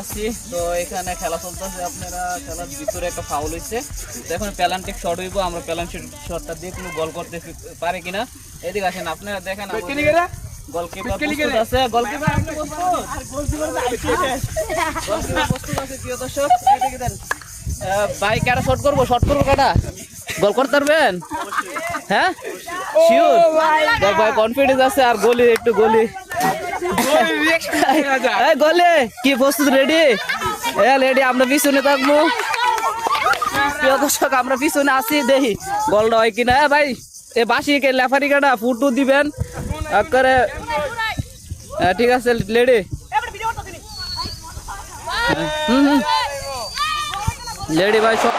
আছি। তো এখানে খেলা চলতেছে, আপনারা খেলার ভিতরে একটা ফাউল হয়েছে। তো এখন পেনাল্টি শট হইব, আমরা পেনাল্টি শটটা দিয়ে কোনো গোল করতে পারে কিনা। এদিকে আসেন, আপনারা দেখেন গোলকিপার প্রস্তুত আছে, গোলকিপার প্রস্তুত আছে। প্রিয় দর্শক এদিকে দেন ভাই, কারা শট করবো কাটা গোল করতে পারবেন? হ্যাঁ শিওর ভাই, কনফিডেন্স আছে। আর গলি একটু গলি গলে কি প্রস্তুত? রেডি? রেডি, আমরা পিছনে থাকবো। প্রিয় দর্শক আমরা পিছনে আসি, দেখি গোলটা হয় কিনা। ভাই এ বাসি কে লেফারি কাটা ফুটু দিবেন করে। ঠিক আছে রেডি? লেডি ভাই সব